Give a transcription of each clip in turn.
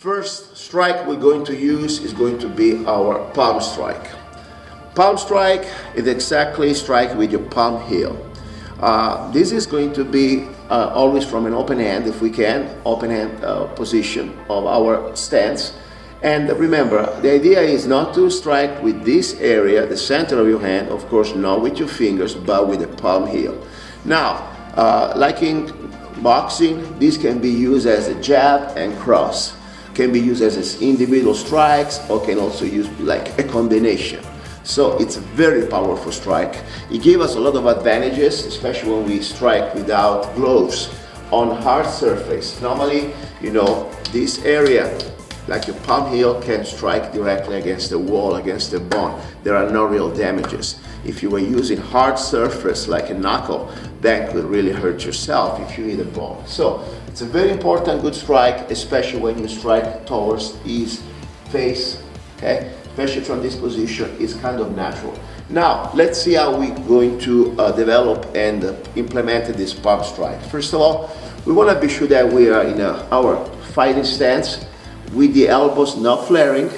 First strike we're going to use is going to be our palm strike. Palm strike is exactly strike with your palm heel. This is going to be always from an open hand, if we can, open hand position of our stance. And remember, the idea is not to strike with this area, the center of your hand, of course not with your fingers, but with the palm heel. Now, like in boxing, this can be used as a jab and cross. Can be used as individual strikes, or can also use like a combination. So it's a very powerful strike. It gives us a lot of advantages, especially when we strike without gloves on hard surface. Normally, this area, like your palm heel, can strike directly against the wall, against the bone. There are no real damages. If you were using hard surface like a knuckle, that could really hurt yourself if you hit a bone. So it's a very important, good strike, especially when you strike towards his face, okay? Especially from this position, it's kind of natural. Now, let's see how we're going to develop and implement this palm strike. First of all, we want to be sure that we are in our fighting stance with the elbows not flaring,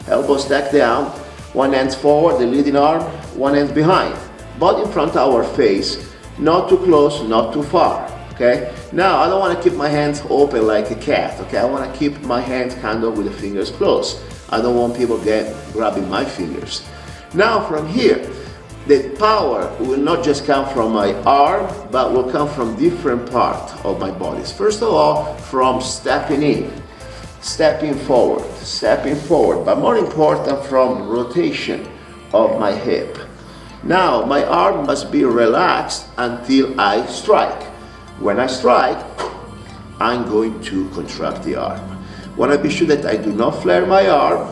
elbows stacked down, one hand forward, the leading arm, one hand behind, both in front of our face, not too close, not too far, okay? Now, I don't want to keep my hands open like a cat, okay? I want to keep my hands kind of with the fingers closed. I don't want people grabbing my fingers. Now, from here, the power will not just come from my arm, but will come from different parts of my body. First of all, from stepping in, stepping forward, but more important, from rotation of my hip. Now, my arm must be relaxed until I strike. When I strike, I'm going to contract the arm. Want to be sure that I do not flare my arm.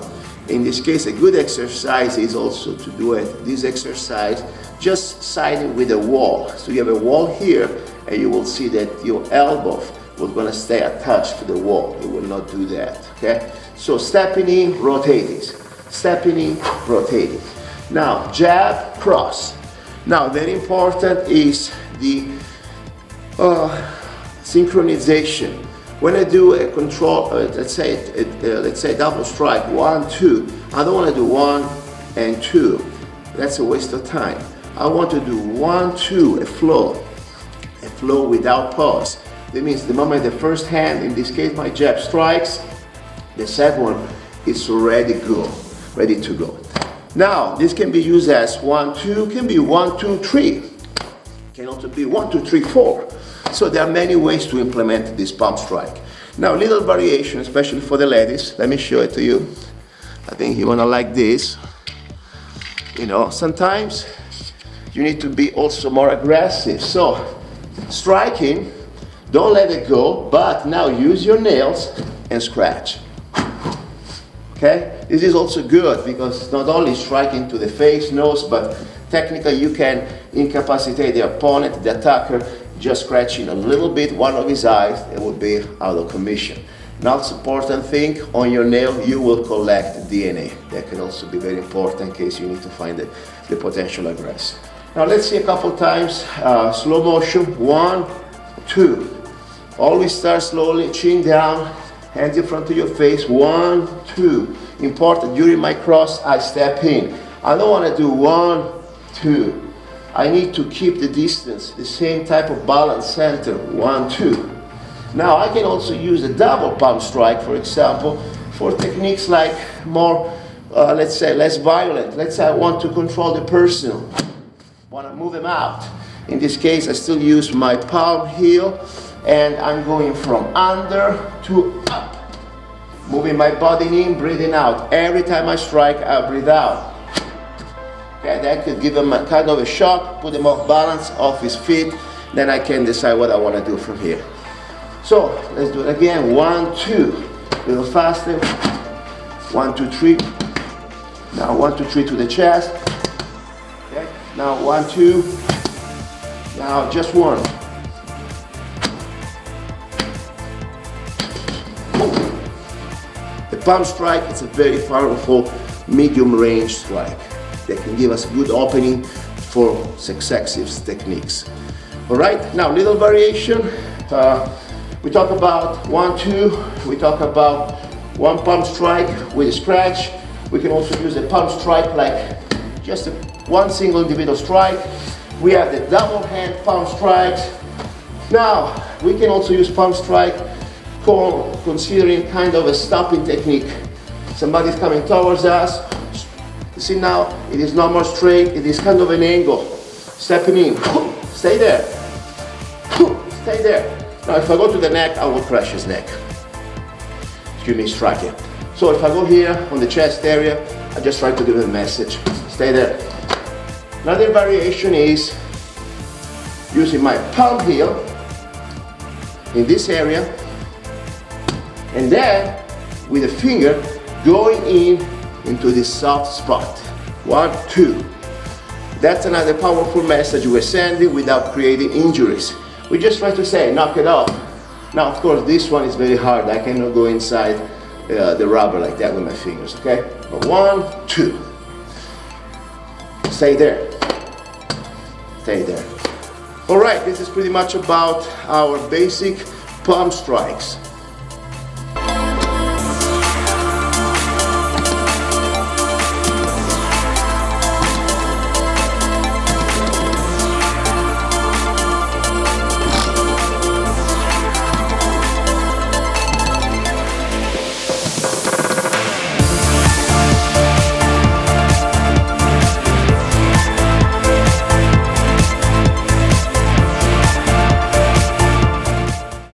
In this case, a good exercise is also to do this exercise just siding with a wall. So you have a wall here, and you will see that your elbow will going to stay attached to the wall. It will not do that, okay? So stepping in, rotating. Stepping in, rotating. Now, jab, cross. Now, very important is the synchronization. When I do a control, let's say double strike, 1, 2, I don't want to do 1 and 2. That's a waste of time. I want to do 1, 2, a flow without pause. That means the moment the first hand, in this case my jab, strikes, the second one is ready to go. Now, this can be used as 1, 2, can be 1, 2, 3. Can also be 1, 2, 3, 4. So there are many ways to implement this palm strike. Now, little variation, especially for the ladies. Let me show it to you. I think you're gonna like this. Sometimes you need to be also more aggressive. So, striking, don't let it go, but now use your nails and scratch. Okay? This is also good because it's not only striking to the face, nose, but technically you can incapacitate the opponent, the attacker, just scratching a little bit one of his eyes, it will be out of commission. Not important thing, on your nail you will collect DNA. That can also be very important in case you need to find the potential aggressor. Now let's see a couple times, slow motion, 1, 2. Always start slowly, chin down, hands in front of your face, 1, 2. Important, during my cross, I step in. I don't want to do 1, 2. I need to keep the distance, the same type of balance center, 1, 2. Now I can also use a double palm strike, for example, for techniques like more, let's say, less violent. Let's say I want to control the person, want to move him out. In this case, I still use my palm heel, and I'm going from under to up. Moving my body in, breathing out. Every time I strike, I breathe out. Okay, that could give him a kind of a shock, put him off balance, off his feet. Then I can decide what I want to do from here. So let's do it again. 1, 2. A little faster. 1, 2, 3. Now 1, 2, 3 to the chest. Okay. Now 1, 2. Now just 1. The palm strike is a very powerful medium range strike that can give us good opening for successive techniques. All right, now little variation. We talk about 1, 2, we talk about one palm strike with a scratch. We can also use the palm strike like just one single individual strike. We have the double hand palm strikes. Now, we can also use palm strike considering kind of a stopping technique. Somebody's coming towards us. You see now, it is not more straight, it is kind of an angle. Stepping in, stay there, stay there. Now if I go to the neck, I will crush his neck. Excuse me, strike it. So if I go here on the chest area, I just try to give him a message. Stay there. Another variation is using my palm heel in this area, and then with the finger going into this soft spot. 1, 2. That's another powerful message we're sending without creating injuries. We just try to say, knock it off. Now, of course, this one is very hard. I cannot go inside the rubber like that with my fingers, okay? But 1, 2. Stay there. Stay there. All right, this is pretty much about our basic palm strikes.